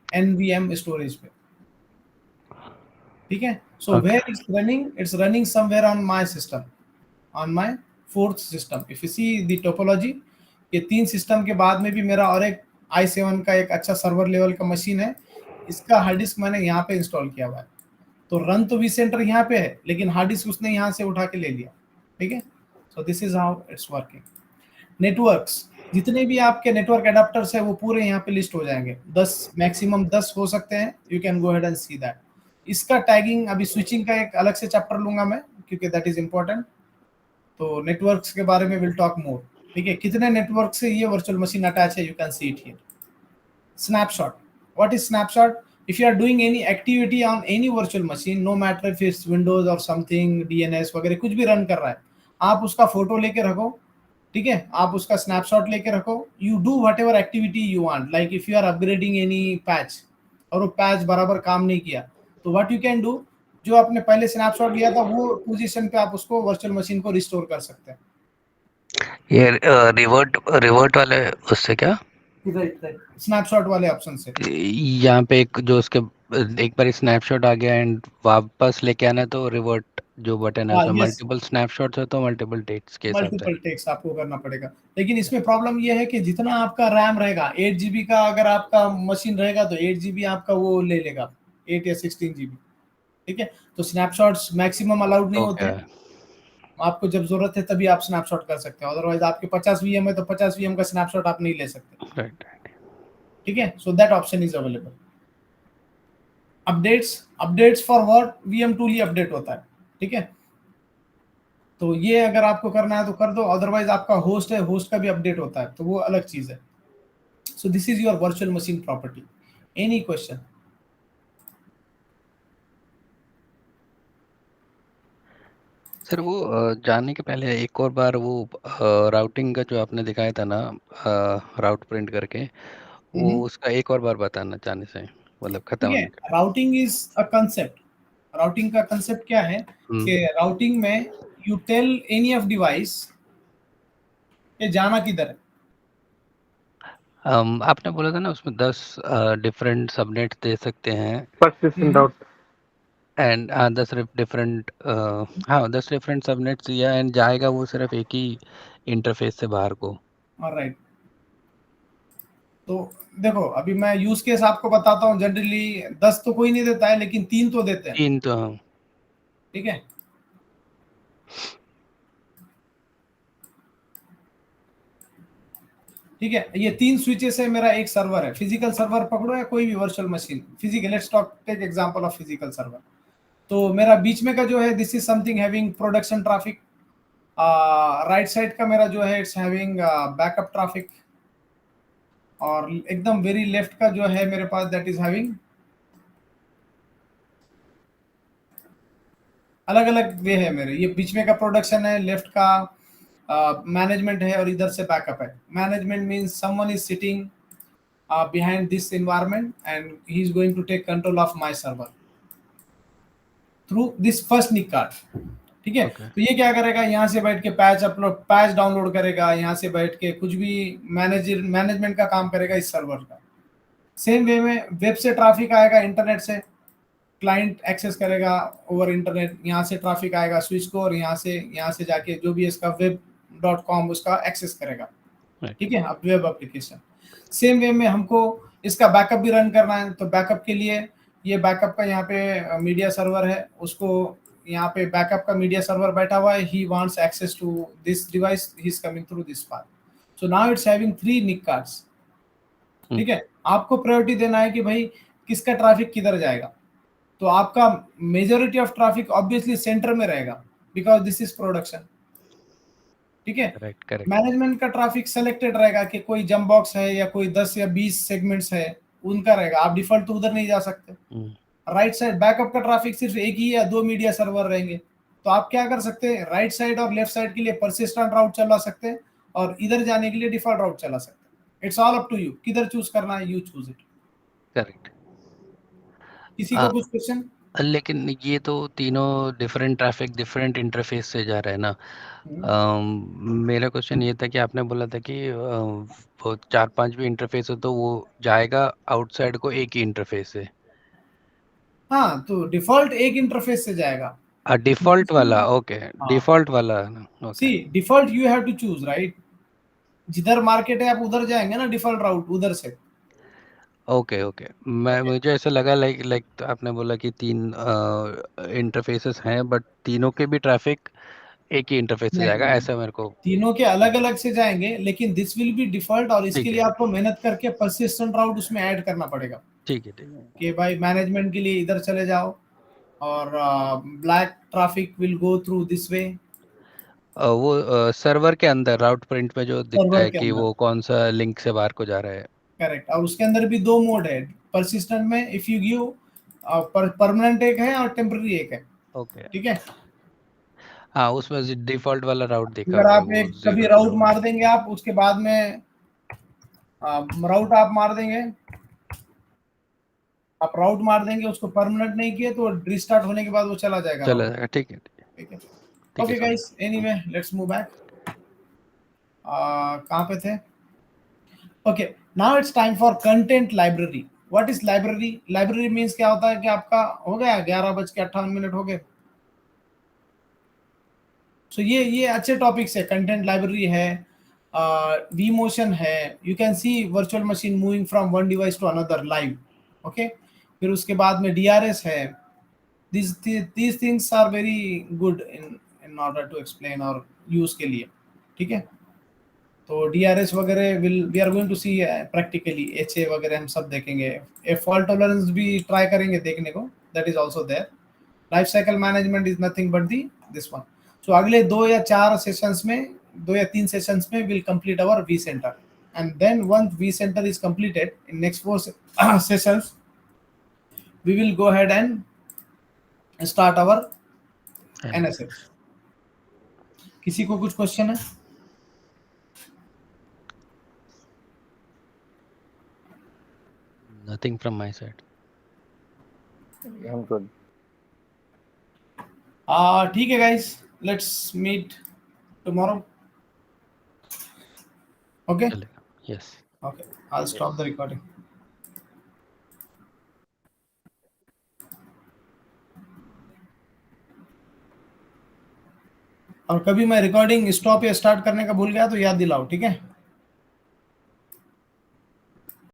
NVM स्टोरेज पे। ठीक है। So where it's running somewhere on my system, on my fourth system. If you see the topology, ये 3 सिस्टम के बाद में भी मेरा और एक i7 का एक अच्छा सर्वर लेवल का मशीन है, इसका हार्ड डिस्क मैंने यहाँ पे इंस्टॉल किया हुआ है। तो रन तो vCenter यहाँ पे है, लेकिन हार्ड डिस्क उसने यहाँ से उठा के ले लिया। ठीक है। So this is how it's working. Networks, जितने भी आपके नेटवर्क एडाप्टर्स है वो पूरे यहाँ पे लिस्ट हो जाएंगे, 10 मैक्सिमम 10 हो सकते हैं। You can go ahead and see that. इसका टैगिंग, अभी स्विचिंग का एक अलग से चैप्टर लूंगा मैं, क्योंकि दैट इज इंपॉर्टेंट। तो नेटवर्क्स के बारे में विल टॉक मोर। ठीक है। कितने नेटवर्क से ये वर्चुअल मशीन अटैच है, you can see it here. Snapshot, what is snapshot? If you are doing any activity on any virtual machine, no matter if it's Windows or something, DNS वगैरह कुछ भी run कर रहा है, आप उसका photo लेके रखो। ठीक है। आप उसका स्नैपशॉट लेके रखो। You do whatever activity you want, like if you are upgrading any patch और वो पैच बराबर काम नहीं किया, तो व्हाट यू कैन डू, जो आपने पहले स्नैपशॉट लिया था वो पोजीशन पे आप उसको वर्चुअल मशीन को रिस्टोर कर सकते हैं। ये रिवर्ट वाले उससे क्या, स्नैपशॉट वाले ऑप्शन से यहाँ पे एक जो उसके एक बार स्नैपशॉट आ गया एंड वापस लेके आना है तो रिवर्ट जो बटन है उसमें मल्टीपल स्नैपशॉट्स है तो मल्टीपल डेट्स के हिसाब से मल्टीपल टेक्स्ट आपको करना पड़ेगा। लेकिन इसमें प्रॉब्लम ये है कि जितना आपका रैम रहेगा, 8 GB का अगर आपका मशीन रहेगा तो 8 GB आपका वो ले लेगा, 8 या 16 GB। ठीक है। तो स्नैपशॉट्स मैक्सिमम अलाउड नहीं होते हैं। आपको जब जरूरत है तभी आप स्नैपशॉट कर सकते हो, अदरवाइज आपके 50 VM है तो 50 VM का स्नैपशॉट आप नहीं ले सकते। ठीक है। So that option is available. Updates for what, VM tool he update होता है। ठीक है। तो ये अगर आपको करना है तो कर दो, अदरवाइज आपका होस्ट है, होस्ट का भी अपडेट होता है, तो वो अलग चीज है। So this is your virtual machine property. Any question? Sir वो जाने के पहले एक और बार वो राउटिंग का जो आपने दिखाया था ना, राउट प्रिंट करके, वो उसका एक और बार बताना चाहने से, मतलब खत्म ठीक है। होने के routing is a concept. Routing का कंसेप्ट क्या है कि राउटिंग में you tell any of device कि जाना किधर है। आपने बोला था ना उसमें 10 डिफरेंट सबनेट दे सकते हैं persistent route। एंड 10 डिफरेंट, हाँ 10 डिफरेंट सबनेट्स दिया एंड जाएगा वो सिर्फ एक ही इंटरफेस से बाहर को। राइट। तो देखो अभी मैं यूज केस आपको बताता हूँ। जनरली 10 तो कोई नहीं देता है, लेकिन 3 तो देते हैं। 3 तो हाँ। ठीक है। ठीक है। ये 3 स्विचेस है, मेरा एक सर्वर है। फिजिकल सर्वर पकड़ो या कोई भी virtual machine, physical, let's talk take example of physical server. तो मेरा बीच में का जो है, this is something having production traffic. Right side का मेरा जो है इट्स हैविंग बैकअप ट्रैफिक, और एकदम वेरी लेफ्ट का जो है मेरे पास दैट इज हैविंग अलग अलग वे है मेरे। ये बीच में का प्रोडक्शन है, लेफ्ट का मैनेजमेंट है, और इधर से बैकअप है। Management means someone is sitting behind this environment and he is going to take control of my server through this first NIC card। ठीक है। तो ये क्या करेगा, यहाँ से बैठ के पैच डाउनलोड करेगा, यहाँ से बैठ के कुछ भी मैनेजमेंट का काम करेगा इस सर्वर का। सेम वे में वेब से ट्रैफिक आएगा, इंटरनेट से क्लाइंट एक्सेस करेगा ओवर इंटरनेट, यहाँ से ट्रैफिक आएगा स्विच को, और यहाँ से जाके जो भी इसका web.com उसका एक्सेस करेगा। ठीक है। अब वेब एप्लीकेशन सेम वे में हमको इसका बैकअप भी रन करना है, तो बैकअप के लिए ये बैकअप का यहाँ पे मीडिया सर्वर है, उसको यहाँ पे बैकअप का मीडिया सर्वर बैठा हुआ है। He wants access to this device, he is coming through this path. So now it's having 3 NIC cards। ठीक है, आपको प्रायोरिटी देना है कि भाई किसका ट्रैफिक किधर जाएगा। तो आपका majority of traffic obviously centre में रहेगा बिकॉज दिस इज प्रोडक्शन। ठीक है, करेक्ट करेक्ट मैनेजमेंट का ट्रैफिक सेलेक्टेड रहेगा कि कोई जंप बॉक्स है या कोई 10 या 20 सेगमेंट्स है, उनका रहेगा। आप डिफॉल्ट तो उधर नहीं जा सकते। राइट साइड बैकअप का ट्रैफिक सिर्फ एक ही या 2 मीडिया सर्वर रहेंगे, तो आप क्या कर सकते हैं, राइट साइड और लेफ्ट साइड के लिए परसिस्टेंट राउट चला सकते हैं और इधर जाने के लिए डिफॉल्ट राउट चला सकते हैं। It's all up to you, किधर चूज करना है, यू चूज इट। करेक्ट। किसी को कुछ क्वेश्चन? लेकिन ये तो तीनों डिफरेंट ट्रैफिक डिफरेंट इंटरफेस से जा रहा है ना। मेरा क्वेश्चन ये था कि आपने बोला था कि वो 4-5 भी इंटरफेस हो तो वो जाएगा आउटसाइड को एक ही इंटरफेस से। हाँ, तो डिफॉल्ट एक इंटरफेस से जाएगा। डिफॉल्ट वाला, ओके, डिफॉल्ट वाला, okay. See default you have to choose, right? जिधर मार्केट है आप उधर जाएंगे ना, डिफॉल्ट राउट उधर से। ओके ओके, मुझे ऐसा लगा लाइक आपने बोला कि 3 इंटरफेसेस हैं बट तीनों के भी ट्रैफिक एक ही इंटरफेस से जाएगा, नहीं, ऐसा मेरे को। तीनों के अलग अलग से जाएंगे, लेकिन दिस विल बी डिफॉल्ट और इसके ठीक लिए है आपको मेहनत करके परसिस्टेंट राउट उसमें ऐड करना पड़ेगा ठीक है ठीक है। कि भाई मैनेजमेंट के लिए इधर चले जाओ और black traffic will go through this way. वो सर्वर के अंदर राउट प्रिंट में जो दिखता सर्वर है के कि अंदर, वो कौन सा लिंक से बाहर को जा रहा है। करेक्ट। और उसके अंदर भी 2 मोड है परसिस्टेंट में, इफ यू गिव परमानेंट एक है और टेम्पररी एक है। ओके, ठीक है, हाँ उसमें डिफॉल्ट वाला राउट देखा अगर हुआ है आप वो एक कभी 0 राउट 0। मार देंगे आप, उसके बाद में राउट आप मार देंगे, आप राउट मार देंगे, उसको परमानेंट नहीं किए तो रिस्टार्ट होने के बाद वो चला जाएगा चला राउट। जाएगा, ठीक है ठीक है, ठीक है ओके समझ। Guys, anyway let's move back. कहाँ पे थे? Okay, now it's time for content library. What is library? Library means क्या होता है कि आपका हो गया 11:58 हो गए। सो ये अच्छे टॉपिक्स है। कंटेंट लाइब्रेरी है, वी मोशन है, you can see virtual machine moving from one device to another live. Okay, फिर उसके बाद में डीआरएस है। these things are very good in order to explain और यूज के लिए। ठीक है, तो डीआरएस वगैरह we are going to see practically, HA वगैरह हम सब देखेंगे। ए फॉल्ट टॉलरेंस भी ट्राई करेंगे देखने को, that is also there. Life cycle management is nothing but the this one. So अगले 2 या 4 सेशंस में, 2 या 3 सेशंस में will complete our vCenter, and then once vCenter is completed in next 4 sessions we will go ahead and start our NSX। किसी को कुछ question है? Nothing from my side. I'm good. ठीक है guys, let's meet tomorrow. Okay चलेगा, yes. Okay, I will stop the recording. और कभी मैं रिकॉर्डिंग स्टॉप या स्टार्ट करने का भूल गया तो याद दिलाओ, ठीक है?